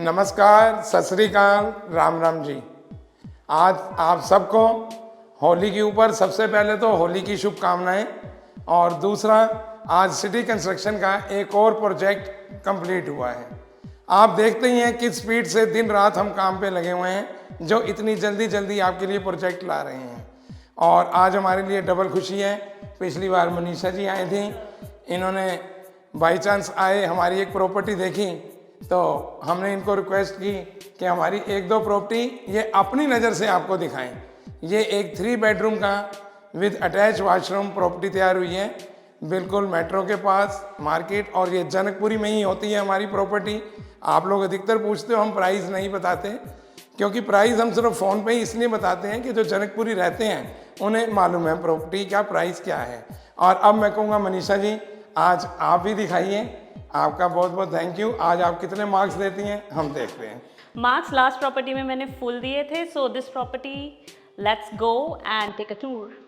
नमस्कार, सत श्री अकाल, राम राम जी। आज आप सबको होली के ऊपर सबसे पहले तो होली की शुभकामनाएं, और दूसरा आज सिटी कंस्ट्रक्शन का एक और प्रोजेक्ट कंप्लीट हुआ है। आप देखते ही हैं किस स्पीड से दिन रात हम काम पे लगे हुए हैं, जो इतनी जल्दी जल्दी आपके लिए प्रोजेक्ट ला रहे हैं। और आज हमारे लिए डबल खुशी है। पिछली बार मनीषा जी आई थी, इन्होंने बाई चांस आए, हमारी एक प्रॉपर्टी देखी, तो हमने इनको रिक्वेस्ट की कि हमारी एक दो प्रॉपर्टी ये अपनी नज़र से आपको दिखाएं। ये एक 3 बेडरूम का विद अटैच वॉशरूम प्रॉपर्टी तैयार हुई है, बिल्कुल मेट्रो के पास मार्केट, और ये जनकपुरी में ही होती है हमारी प्रॉपर्टी। आप लोग अधिकतर पूछते हो, हम प्राइस नहीं बताते, क्योंकि प्राइस हम सिर्फ फ़ोन पे ही इसलिए बताते हैं कि जो जनकपुरी रहते हैं उन्हें मालूम है प्रॉपर्टी का प्राइस क्या है। और अब मैं कहूँगा मनीषा जी, आज आप भी दिखाइए। आपका बहुत बहुत थैंक यू। आज आप कितने मार्क्स देती हैं हम देखते हैं। मार्क्स लास्ट प्रॉपर्टी में मैंने फुल दिए थे, so this property let's go and take a tour.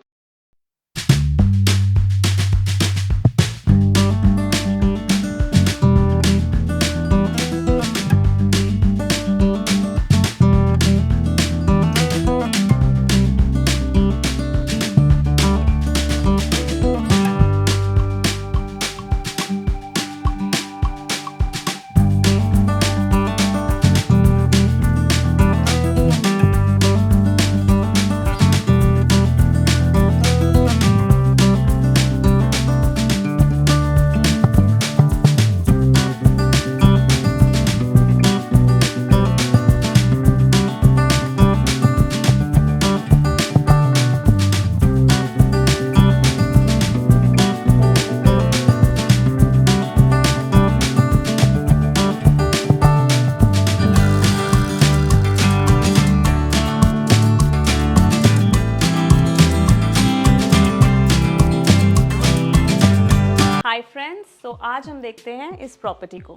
Hi friends, तो आज हम देखते हैं इस प्रॉपर्टी को।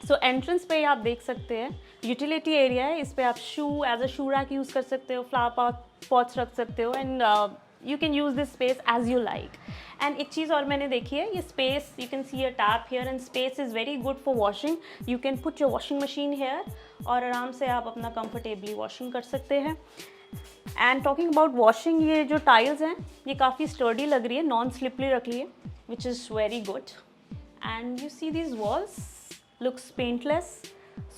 सो एंट्रेंस पे आप देख सकते हैं यूटिलिटी एरिया है। इस पे आप as a shoe rack use कर सकते हो, फ्लावर पॉट्स रख सकते हो, and you can use this space as you like. And एक चीज़ और मैंने देखी है, ये space you can see a tap here, and space is very good for washing. You can put your washing machine here और आराम से आप अपना कंफर्टेबली वॉशिंग कर सकते हैं। एंड टॉकिंग अबाउट वॉशिंग, ये जो टाइल्स हैं ये काफ़ी स्टर्डी लग रही है, नॉन स्लिपरी रख ली है, which is very good. And you see these walls looks paintless.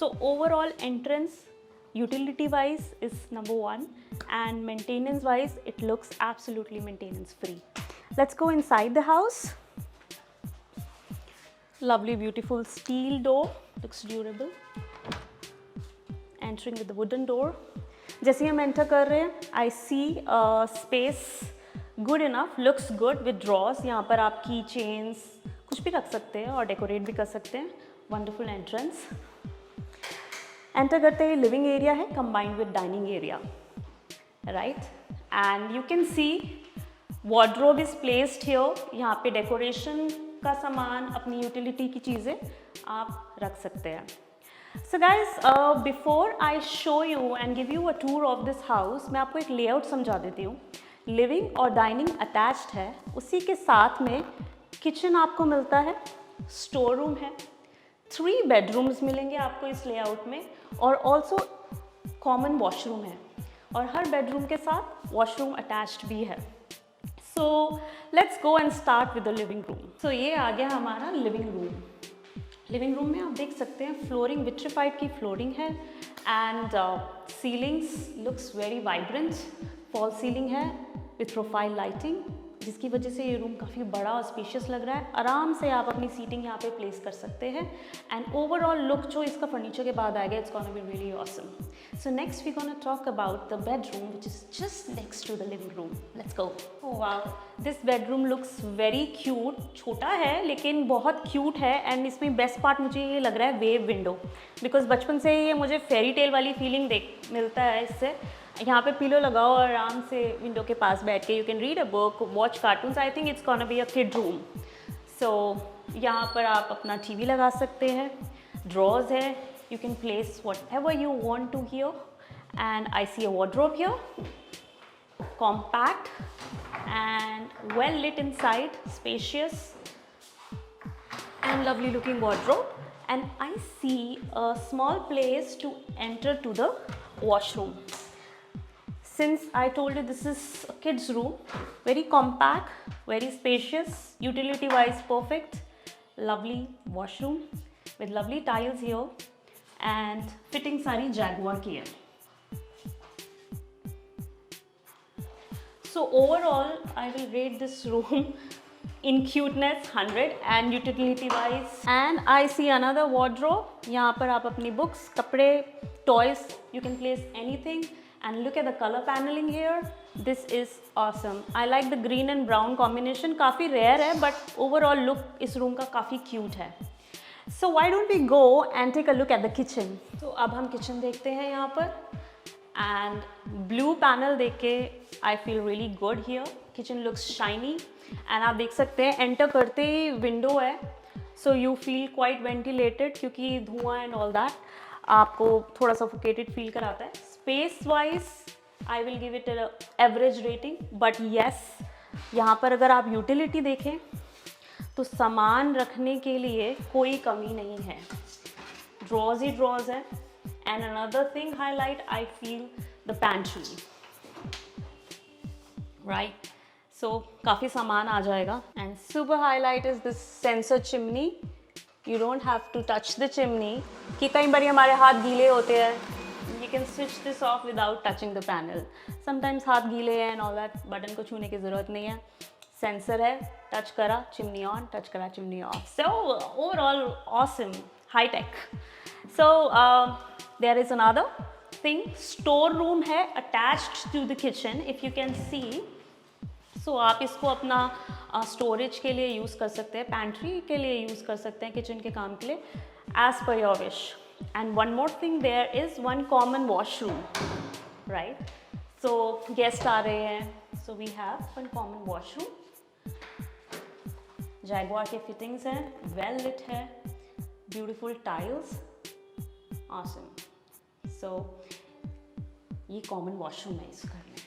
So overall entrance utility wise is number 1, and maintenance wise it looks absolutely maintenance free. Let's go inside the house. Lovely beautiful steel door, looks durable. Entering with the wooden door. जैसे हम enter कर रहे हैं, I see space good enough, looks good with drawers. यहाँ पर आप की chains कुछ भी रख सकते हैं और डेकोरेट भी कर सकते हैं। Wonderful entrance. एंटर करते ही लिविंग एरिया है combined with dining area, right. And you can C wardrobe is placed here. यहाँ पे डेकोरेशन का सामान, अपनी यूटिलिटी की चीज़ें आप रख सकते हैं। So guys, before I show you and give you a tour of this house, मैं आपको एक लेआउट समझा देती हूँ। लिविंग और डाइनिंग अटैच्ड है, उसी के साथ में किचन आपको मिलता है, स्टोर रूम है, 3 बेडरूम्स मिलेंगे आपको इस लेआउट में, और ऑल्सो कॉमन वॉशरूम है, और हर बेडरूम के साथ वॉशरूम अटैच्ड भी है। So let's go and start with the living room. So ये आ गया हमारा लिविंग रूम। लिविंग रूम में आप देख सकते हैं फ्लोरिंग विट्रीफाइड की फ्लोरिंग है, and ceilings looks very vibrant. Fall ceiling है विथ प्रोफाइल लाइटिंग, जिसकी वजह से ये रूम काफ़ी बड़ा और स्पेशियस लग रहा है। आराम से आप अपनी सीटिंग यहाँ पे प्लेस कर सकते हैं, एंड ओवरऑल लुक जो इसका फर्नीचर के बाद आएगा, it's gonna be really awesome. So next we gonna talk about the bedroom which is just next to the living room. Let's go. Oh wow, this bedroom looks very cute. छोटा है लेकिन बहुत cute है, and इसमें best part मुझे ये लग रहा है वेव विंडो, बिकॉज बचपन से ये मुझे फेरी टेल वाली फीलिंग मिलता है इससे। यहाँ पे पिलो लगाओ और आराम से विंडो के पास बैठ के you can read a book, watch cartoons. I think it's gonna be a kid room. So यहाँ पर आप अपना टीवी लगा सकते हैं, ड्रॉर्स है, you can place whatever you want to here, and I see a wardrobe here, compact and well lit inside, spacious and lovely looking wardrobe, and I see a small place to enter to the washroom. Since I told you this is a kids room, very compact, very spacious, utility wise perfect, lovely washroom with lovely tiles here and fitting सारी Jaguar की है. So overall, I will rate this room in cuteness 100 and utility wise. And I see another wardrobe. यहाँ पर आप अपनी books, कपड़े, toys, you can place anything. And look at the color paneling here. This is awesome. I like the green and brown combination. काफ़ी rare है, but overall look इस room का काफ़ी cute है. So why don't we go and take a look at the kitchen? तो अब हम kitchen देखते हैं यहाँ पर. And blue panel देख के I feel really good here. Kitchen looks shiny. And आप देख सकते हैं enter करते ही window है. So you feel quite ventilated क्योंकि धुआं and all that आपको थोड़ा suffocated feel कराता है. Space wise I will give it an average rating. But yes, यहाँ पर अगर आप utility देखें तो सामान रखने के लिए कोई कमी नहीं है. Drawers ही drawers है. And another thing highlight, I feel the pantry, right? So काफ़ी सामान आ जाएगा. And super highlight is this sensor chimney. You don't have to touch the chimney. कि कई बार हमारे हाथ गीले होते हैं. You can switch this off without touching the panel. Sometimes हाथ गीले हैं and all that. बटन को छूने की ज़रूरत नहीं है. Sensor है, touch करा, chimney on, touch करा, chimney off. So overall awesome, high tech. So there is another thing, store room है attached to the kitchen. If you can see, so आप इसको अपना storage के लिए use कर सकते हैं, pantry के लिए use कर सकते हैं, kitchen के काम के लिए, as per your wish. And one more thing, there is one common washroom, right? So guest आ रहे हैं, so we have one common washroom. Jaguar के fittings हैं, well lit है, beautiful tiles, awesome. So ये common washroom है इस घर में.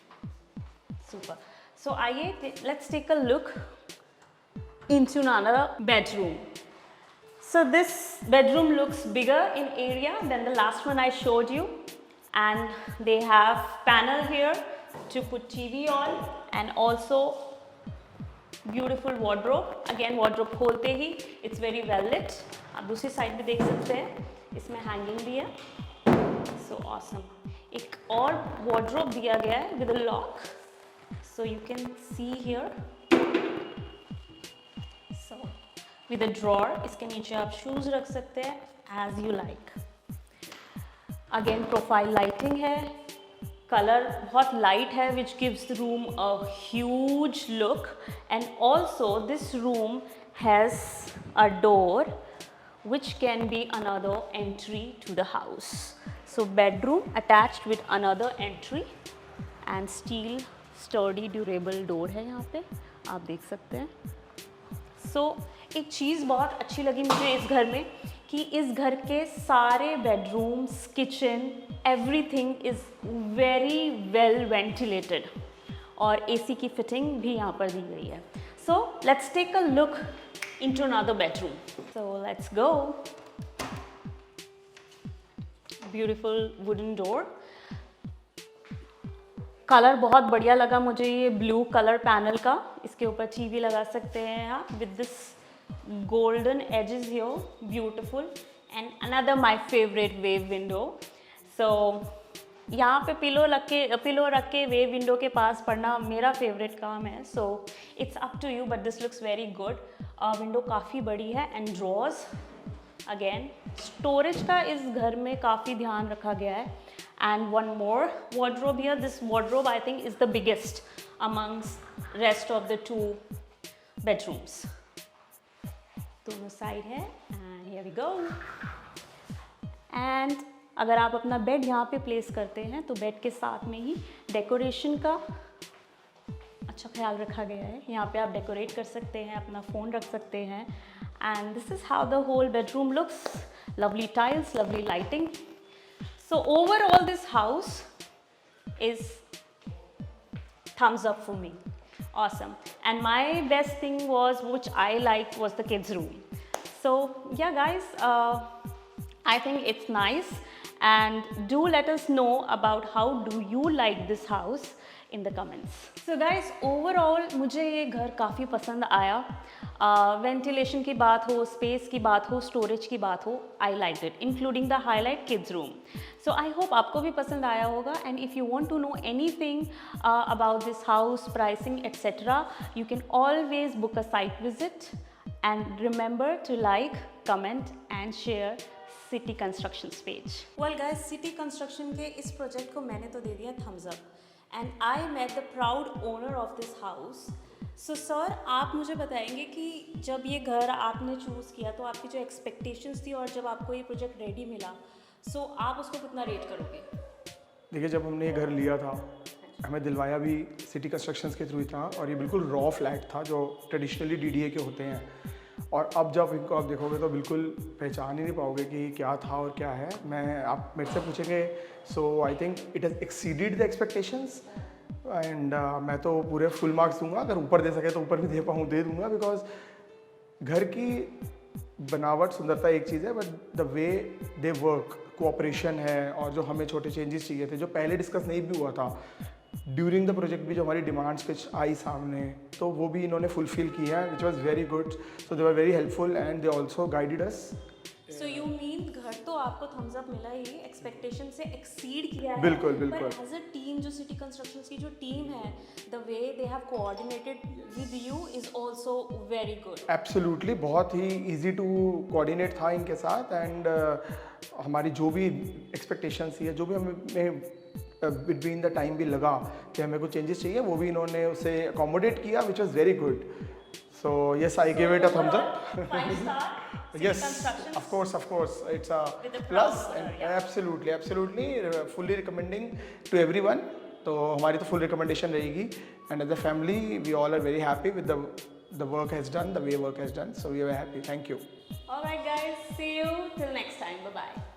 Super. So आइए let's take a look into another bedroom. So this bedroom looks bigger in area than the last one I showed you, and they have panel here to put TV on and also beautiful wardrobe. Again wardrobe खोलते ही it's very well lit. आप दूसरी side भी देख सकते हैं, इसमें hanging भी है. So awesome. एक और wardrobe दिया गया है with a lock. So you can see here. So with a drawer, इसके नीचे आप shoes रख सकते हैं as you like. Again profile lighting है. Color बहुत light है which gives the room a huge look. And also this room has a door which can be another entry to the house. So bedroom attached with another entry and steel sturdy durable door है यहाँ पे, आप देख सकते हैं. So एक चीज़ बहुत अच्छी लगी मुझे इस घर में कि इस घर के सारे bedrooms, kitchen, everything is very well ventilated और AC की fitting भी यहाँ पर दी गई है. So let's take a look into another bedroom. So let's go. Beautiful wooden door. Colour बहुत बढ़िया लगा मुझे ये ब्लू कलर पैनल का. इसके ऊपर टीवी लगा सकते हैं आप with this golden edges here, beautiful. And another my favorite wave window. So यहाँ पे पिलो रख के वेव विंडो के पास पढ़ना मेरा फेवरेट काम है. So it's up to you, but this looks very good. Window काफ़ी बड़ी है and drawers. Again storage का इस घर में काफ़ी ध्यान रखा गया है. And one more wardrobe here. This wardrobe I think is the biggest amongst rest of the two bedrooms. दोनों साइड है and here we go. And अगर आप अपना बेड यहाँ पे प्लेस करते हैं तो बेड के साथ में ही डेकोरेशन का अच्छा ख्याल रखा गया है. यहाँ पे आप डेकोरेट कर सकते हैं, अपना फ़ोन रख सकते हैं. And this is how the whole bedroom looks. Lovely tiles, lovely lighting. So overall this house is thumbs up for me. Awesome. And my best thing was, which I liked, was the kids room. So yeah guys, I think it's nice, and do let us know about how do you like this house in the comments. So guys, overall मुझे ये घर काफ़ी पसंद आया. Ventilation की बात हो, space की बात हो, स्टोरेज की बात हो, I like it, including the highlight kids room. So I hope आपको भी पसंद आया होगा. And if you want to know anything about this house, pricing etcetera, you can always book a site visit. And remember to like, comment and share City Constructions page. Well guys, City Construction के इस project को मैंने तो दे दिया thumbs up, and I met the proud owner of this house. So sir, आप मुझे बताएंगे कि जब ये घर आपने चूज़ किया तो आपकी जो एक्सपेक्टेशंस थी और जब आपको ये प्रोजेक्ट रेडी मिला, so आप उसको कितना रेट करोगे? देखिए, जब हमने ये घर लिया था, हमें दिलवाया भी सिटी कंस्ट्रक्शंस के थ्रू ही था, और ये बिल्कुल रॉ फ्लैट था जो ट्रेडिशनली डीडीए के होते हैं. और अब जब इनको आप देखोगे तो बिल्कुल पहचान ही नहीं पाओगे कि क्या था और क्या है. आप मेरे से पूछेंगे, so I think it has exceeded the expectations, and मैं तो पूरे फुल मार्क्स दूंगा. अगर ऊपर दे सके तो ऊपर भी दे दूंगा, बिकॉज घर की बनावट, सुंदरता एक चीज़ है, but the way they work, cooperation है, और जो हमें छोटे चेंजेस चाहिए थे जो पहले डिस्कस नहीं भी हुआ था ड्यूरिंग द प्रोजेक्ट, भी जो हमारी डिमांड्स कुछ आई सामने, तो वो भी इन्होंने फुलफिल किया है, which was very good. So they were very helpful and they also guided us. So you mean घर तो आपको थम्स अप मिला ही, एक्सपेक्टेशन से एक्सीड किया है. बिल्कुल बिल्कुल. बट एज अ टीम, जो सिटी कंस्ट्रक्शंस की जो टीम है, the way they have coordinated with you is also very good. Absolutely, बहुत ही इजी टू कोऑर्डिनेट था इनके साथ. एंड हमारी जो भी एक्सपेक्टेशंस थी, जो भी हमें बिटवीन द टाइम भी लगा कि हमें कुछ चेंजेस चाहिए, वो भी इन्होंने उसे अकोमोडेट किया, which was very good. So yes, I give it a thumbs up. 5 star. Yes, of course, it's a plus, and absolutely, fully recommending to everyone. तो हमारी तो full recommendation रहेगी, and as a family we all are very happy with the work has done, the way work has done, so we are happy. Thank you. All right guys, see you till next time. Bye bye.